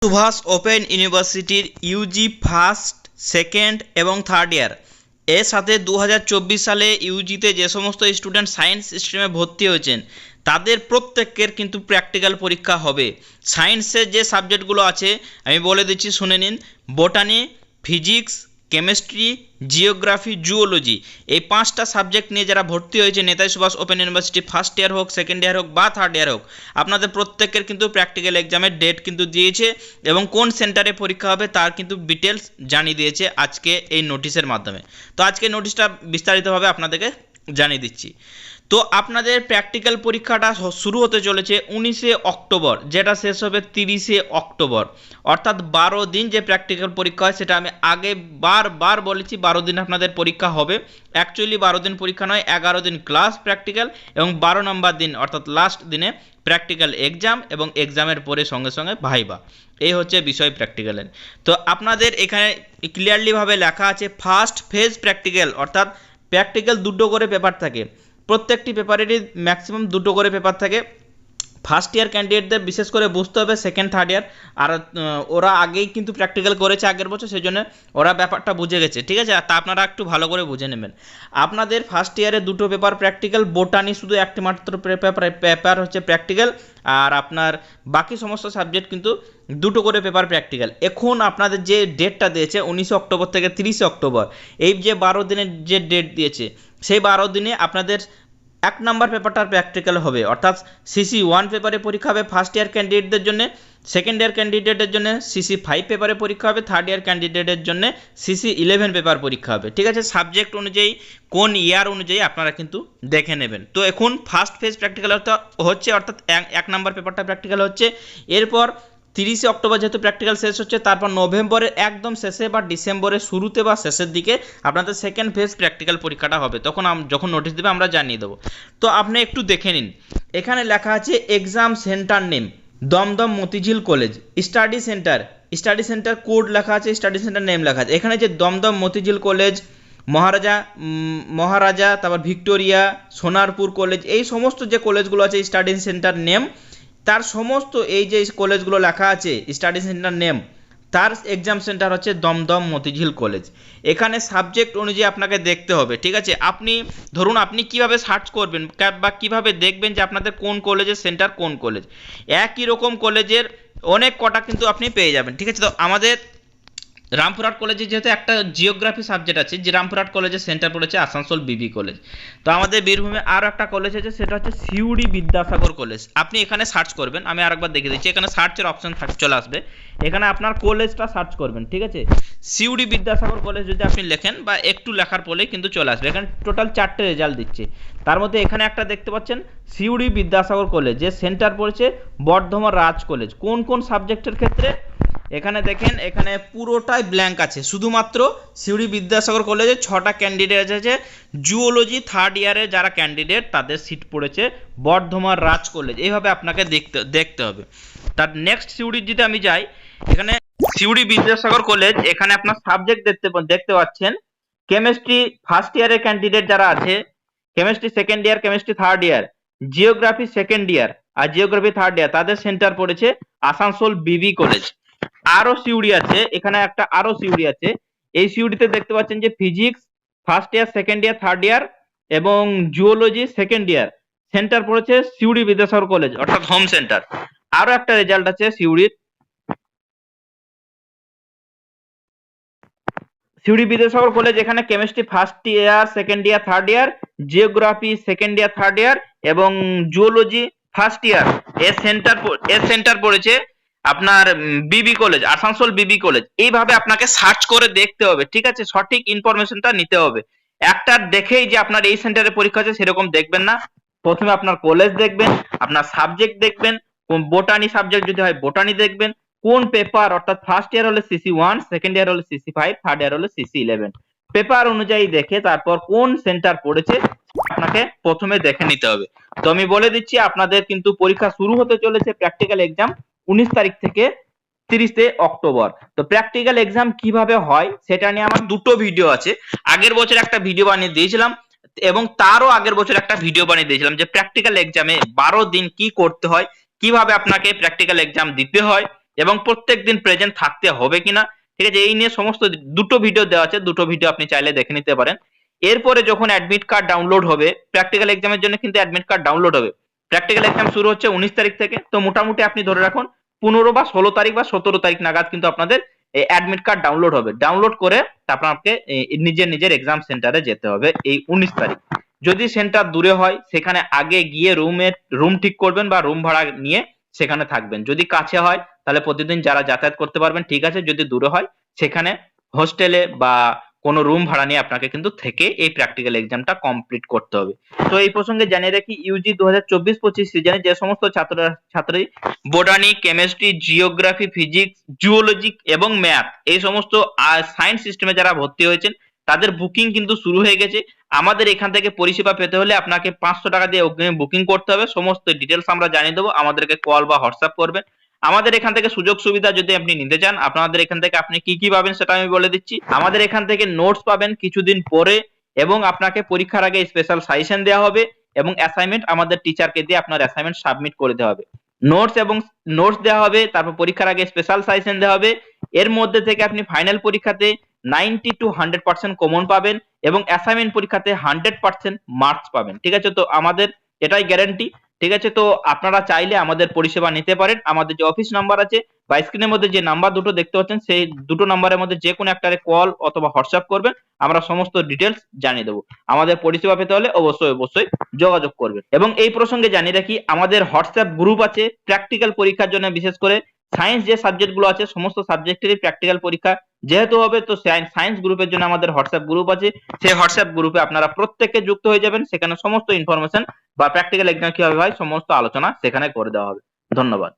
Subhash open ইউনিভার্সিটির Yuji first, second এবং third year এর সাথে 2024 সালে ইউজিতে যে সমস্ত স্টুডেন্ট সায়েন্স স্ট্রিমে ভর্তি হয়েছেন তাদের প্রত্যেকের কিন্তু প্র্যাকটিক্যাল পরীক্ষা হবে। সায়েন্সের যে সাবজেক্টগুলো আছে আমি বলে দিচ্ছি, শুনে নিন। Botany, physics, chemistry, geography, zoology, এই 5টা সাবজেক্ট নিয়ে যারা ভর্তি হয়েছে Netaji Subhash open university first year হোক, সেকেন্ড ইয়ার হোক বা থার্ড ইয়ার হোক, আপনাদের প্রত্যেকের কিন্তু প্র্যাকটিক্যাল এক্সামের ডেট কিন্তু দিয়েছে এবং কোন সেন্টারে পরীক্ষা হবে তার কিন্তু ডিটেলস জানিয়ে দিয়েছে আজকে এই নোটিশের মাধ্যমে। তো আজকে নোটিশটা বিস্তারিতভাবে আপনাদেরকে জানিয়ে দিচ্ছি। তো আপনাদের প্র্যাকটিক্যাল পরীক্ষাটা শুরু হতে চলেছে 19শে অক্টোবর, যেটা শেষ হবে 30শে অক্টোবর, অর্থাৎ 12 দিন যে প্র্যাকটিক্যাল পরীক্ষা হয় সেটা আমি আগে বারবার বলেছি 12 দিন আপনাদের পরীক্ষা হবে। অ্যাকচুয়ালি 12 দিন পরীক্ষা নয়, 11 দিন ক্লাস প্র্যাকটিক্যাল এবং 12 নম্বর দিন অর্থাৎ লাস্ট দিনে প্র্যাকটিক্যাল এক্সাম এবং এক্সামের পরে সঙ্গে সঙ্গে ভাইবা। এই হচ্ছে বিষয় প্র্যাকটিক্যালের। তো আপনাদের এখানে ক্লিয়ারলিভাবে লেখা আছে ফার্স্ট ফেজ প্র্যাকটিক্যাল, অর্থাৎ প্র্যাকটিক্যাল দুটো করে পেপার থাকে, প্রত্যেকটি পেপারেরই ম্যাক্সিমাম দুটো করে পেপার থাকে। ফার্স্ট ইয়ার ক্যান্ডিডেটদের বিশেষ করে বুঝতে হবে, সেকেন্ড থার্ড ইয়ার আর ওরা আগেই কিন্তু প্র্যাকটিক্যাল করেছে আগের বছর, সেই জন্য ওরা ব্যাপারটা বুঝে গেছে, ঠিক আছে। তা আপনারা একটু ভালো করে বুঝে নেবেন। আপনাদের ফার্স্ট ইয়ারে দুটো পেপার প্র্যাকটিক্যাল, বোটানি শুধু একটি মাত্র পেপার হচ্ছে প্র্যাকটিক্যাল, আর আপনার বাকি সমস্ত সাবজেক্ট কিন্তু দুটো করে পেপার প্র্যাকটিক্যাল। এখন আপনাদের যে ডেটটা দিয়েছে 19 অক্টোবর থেকে 30 অক্টোবর, এই যে 12 দিনের যে ডেট দিয়েছে সেই 12 দিনে আপনাদের 1 নম্বর পেপারটার প্র্যাকটিক্যাল হবে, অর্থাৎ CC1 পেপারে পরীক্ষা হবে ফার্স্ট ইয়ার ক্যান্ডিডেটদের জন্য, সেকেন্ড ইয়ার ক্যান্ডিডেটের জন্য CC5 পেপারে পরীক্ষা হবে, থার্ড ইয়ার ক্যান্ডিডেটের জন্য CC11 পেপার পরীক্ষা হবে, ঠিক আছে। সাবজেক্ট অনুযায়ী কোন ইয়ার অনুযায়ী আপনারা কিন্তু দেখে নেবেন। তো এখন ফার্স্ট ফেজ প্র্যাকটিক্যাল হচ্ছে, অর্থাৎ 1 নম্বর পেপারটা প্র্যাকটিক্যাল হচ্ছে। এরপর 30শে অক্টোবর যেহেতু প্র্যাকটিক্যাল শেষ হচ্ছে, তারপর নভেম্বরের একদম শেষে বা ডিসেম্বরের শুরুতে বা শেষের দিকে আপনাদের সেকেন্ড ফেজ প্র্যাকটিক্যাল পরীক্ষাটা হবে। তখন যখন নোটিশ দেবে আমরা জানিয়ে দেবো। তো আপনি একটু দেখে নিন, এখানে লেখা আছে exam centre name Dum Dum Motijheel college, study centre code লেখা আছে, স্টাডি সেন্টার নেম লেখা আছে। এখানে যে দমদম মতিঝিল কলেজ, মহারাজা, তারপর ভিক্টোরিয়া, সোনারপুর কলেজ, এই সমস্ত যে কলেজগুলো আছে স্টাডি সেন্টার নেম, তার সমস্ত এই যে কলেজগুলো লেখা আছে স্টাডি সেন্টার নেম, তার এক্সাম সেন্টার হচ্ছে দমদম মতিঝিল কলেজ। এখানে সাবজেক্ট অনুযায়ী আপনাকে দেখতে হবে, ঠিক আছে। আপনি ধরুন আপনি কিভাবে সার্চ করবেন বা কিভাবে দেখবেন যে আপনাদের কোন কলেজের সেন্টার কোন কলেজ, একই রকম কলেজের অনেক কটা কিন্তু আপনি পেয়ে যাবেন, ঠিক আছে। তো আমাদের রামপুরহাট কলেজে যেহেতু একটা জিওগ্রাফি সাবজেক্ট আছে, যে রামপুরহাট কলেজের সেন্টার পড়েছে আসানসোল বিবি কলেজ। তো আমাদের বীরভূমে আরও একটা কলেজ আছে, সেটা হচ্ছে সিউড়ি বিদ্যাসাগর কলেজ। আপনি এখানে সার্চ করবেন, আমি আরেকবার দেখে দিচ্ছি, এখানে সার্চের অপশন চলে আসবে, এখানে আপনার কলেজটা সার্চ করবেন, ঠিক আছে। সিউড়ি বিদ্যাসাগর কলেজ যদি আপনি লেখেন বা একটু লেখার পরে কিন্তু চলে আসবে। এখানে টোটাল 4টে রেজাল্ট দিচ্ছে, তার মধ্যে এখানে একটা দেখতে পাচ্ছেন সিউড়ি বিদ্যাসাগর কলেজ, যে সেন্টার পড়েছে বর্ধমান রাজ কলেজ। কোন কোন সাবজেক্টের ক্ষেত্রে এখানে দেখেন, এখানে পুরোটাই ব্ল্যাঙ্ক আছে, শুধুমাত্র সিউড়ি বিদ্যাসাগর কলেজে 6টা ক্যান্ডিডেট আছে। জুওলজি থার্ড ইয়ারে যারা ক্যান্ডিডেট তাদের সিট পড়েছে বর্ধমান রাজ কলেজ। এইভাবে আপনাকে দেখতে হবে। তার নেক্সট সিউড়ির যদি আমি যাই, এখানে সিউড়ি বিদ্যাসাগর কলেজ, এখানে আপনার সাবজেক্ট দেখতে পাচ্ছেন কেমিস্ট্রি ফার্স্ট ইয়ারের ক্যান্ডিডেট যারা আছে, chemistry second year, chemistry third year, geography second year আর জিওগ্রাফি থার্ড ইয়ার, তাদের সেন্টার পড়েছে আসানসোল বিবি কলেজ। আরো সিউড়ি আছে, এখানে একটা আরো সিউড়ি আছে, এই সিউড়িতে দেখতে পাচ্ছেন যে physics first year, second year, third year এবং জুওলজি সেকেন্ড ইয়ার, সেন্টার পড়েছে সিউড়ি বিদ্যাসাগর কলেজ, অর্থাৎ হোম সেন্টার। আরো একটা রেজাল্ট আছে সিউড়ি বিদ্যাসাগর কলেজ, এখানে chemistry first year, second year, third year, geography second ইয়ার, থার্ড ইয়ার এবং জুওলজি ফার্স্ট ইয়ার, এর সেন্টার পড়েছে আপনার বিবি কলেজ, আসানসোল বিবি কলেজ। এইভাবে আপনাকে সার্চ করে দেখতে হবে, ঠিক আছে, সঠিক ইনফরমেশনটা নিতে হবে। একটা দেখেই যে আপনার এই সেন্টারে পরীক্ষা আছে সেরকম দেখবেন না, প্রথমে আপনার কলেজ দেখবেন, আপনার সাবজেক্ট দেখবেন, বোটানি সাবজেক্ট যদি হয় বোটানি দেখবেন, কোন পেপার, অর্থাৎ ফার্স্ট ইয়ার হলে CC1, সেকেন্ড ইয়ার হলে CC5, থার্ড ইয়ার হলে CC11, পেপার অনুযায়ী দেখে তারপর কোন সেন্টার পড়েছে আপনাকে প্রথমে দেখে নিতে হবে। তো আমি বলে দিচ্ছি আপনাদের কিন্তু পরীক্ষা শুরু হতে চলেছে প্র্যাকটিক্যাল এক্সাম 19 তারিখ থেকে 30 অক্টোবর। তো প্র্যাকটিক্যাল এক্সাম কিভাবে হয় সেটা নিয়ে আমার দুটো ভিডিও আছে, আগের বছর একটা ভিডিও বানিয়ে দিয়েছিলাম এবং তারও আগের বছর একটা ভিডিও বানিয়ে দিয়েছিলাম যে প্র্যাকটিক্যাল এক্সামে 12 দিন কি করতে হয়, কিভাবে আপনাকে প্র্যাকটিক্যাল এক্সাম দিতে হয়, এবং প্রত্যেকদিন প্রেজেন্ট থাকতে হবে কিনা, ঠিক আছে, এই নিয়ে সমস্ত দুটো ভিডিও দেওয়া আছে, দুটো ভিডিও আপনি চাইলে দেখে নিতে পারেন। এরপরে যখন অ্যাডমিট কার্ড ডাউনলোড হবে, প্র্যাকটিক্যাল এক্সামের জন্য কিন্তু অ্যাডমিট কার্ড ডাউনলোড হবে। প্র্যাকটিক্যাল এক্সাম শুরু হচ্ছে 19 তারিখ থেকে, তো মোটামুটি আপনি ধরে রাখুন 15 বা 16 তারিখ বা 17 তারিখ নাগাদ কিন্তু আপনাদের অ্যাডমিট কার্ড ডাউনলোড হবে। ডাউনলোড করে তারপর আপনাকে নিজের নিজের এক্সাম সেন্টারে যেতে হবে এই 19 তারিখ। যদি সেন্টার দূরে হয় সেখানে আগে গিয়ে রুম ঠিক করবেন বা রুম ভাড়া নিয়ে সেখানে থাকবেন। যদি কাছে হয় তাহলে প্রতিদিন যারা যাতায়াত করতে পারবেন ঠিক আছে, যদি দূরে হয় সেখানে হোস্টেলে বা কোনো রুম ভাড়া নিয়ে আপনাকে কিন্তু থেকে এই প্র্যাকটিক্যাল এক্সামটা কমপ্লিট করতে হবে। তো এই প্রসঙ্গে জানিয়ে রাখি, ইউজি 2024-25 সিজনে যে সমস্ত ছাত্রী botany, chemistry, geography, physics, zoology এবং ম্যাথ এই সমস্ত সায়েন্স সিস্টেমে যারা ভর্তি হয়েছেন তাদের বুকিং কিন্তু শুরু হয়ে গেছে। আমাদের এখান থেকে পরিষেবা পেতে হলে আপনাকে 500 টাকা দিয়ে অগ্রিম বুকিং করতে হবে। সমস্ত ডিটেলস আমরা জানিয়ে দেবো, আমাদেরকে কল বা হোয়াটসঅ্যাপ করবেন। আমাদের এখান থেকে সুযোগ সুবিধা যদি আপনি নিতে চান, আপনাদের এখান থেকে আপনি কি কি পাবেন সেটা আমি বলে দিচ্ছি। আমাদের এখান থেকে নোটস পাবেন কিছুদিন পরে, এবং আপনাকে পরীক্ষার আগে স্পেশাল সাজেশন দেওয়া হবে, এবং অ্যাসাইনমেন্ট আমাদের টিচারকে দিয়ে আপনার অ্যাসাইনমেন্ট সাবমিট করে দেওয়া হবে। নোটস দেওয়া হবে, তারপর পরীক্ষার আগে স্পেশাল সাজেশন দেওয়া হবে। এর মধ্যে থেকে আপনি ফাইনাল পরীক্ষাতে 90 to 100% কমন পাবেন, এবং অ্যাসাইনমেন্ট পরীক্ষাতে 100% মার্কস পাবেন। ঠিক আছে, তো আমাদের এটাই গ্যারান্টি। ঠিক আছে, তো আপনারা চাইলে আমাদের পরিষেবা নিতে পারেন। আমাদের যে অফিস নাম্বার আছে বা স্ক্রিনের মধ্যে যে নাম্বার দুটো দেখতে পাচ্ছেন, সেই দুটো নাম্বারের মধ্যে যে কোনো একটারে কল অথবা হোয়াটসঅ্যাপ করবেন, আমরা সমস্ত ডিটেলস জানিয়ে দেবো। আমাদের পরিষেবা পেতে হলে অবশ্যই অবশ্যই যোগাযোগ করবেন। এবং এই প্রসঙ্গে জানিয়ে রাখি, আমাদের হোয়াটসঅ্যাপ গ্রুপ আছে প্র্যাকটিক্যাল পরীক্ষার জন্য, বিশেষ করে সায়েন্স যে সাবজেক্ট গুলো আছে সমস্ত সাবজেক্টেরই প্র্যাকটিক্যাল পরীক্ষা যেহেতু হবে, তো সায়েন্স গ্রুপের জন্য আমাদের হোয়াটসঅ্যাপ গ্রুপ আছে। সেই হোয়াটসঅ্যাপ গ্রুপে আপনারা প্রত্যেকে যুক্ত হয়ে যাবেন, সেখানে সমস্ত ইনফরমেশন বা প্র্যাকটিক্যাল এক্সাম কিভাবে হয় সমস্ত আলোচনা সেখানে করে দেওয়া হবে। ধন্যবাদ।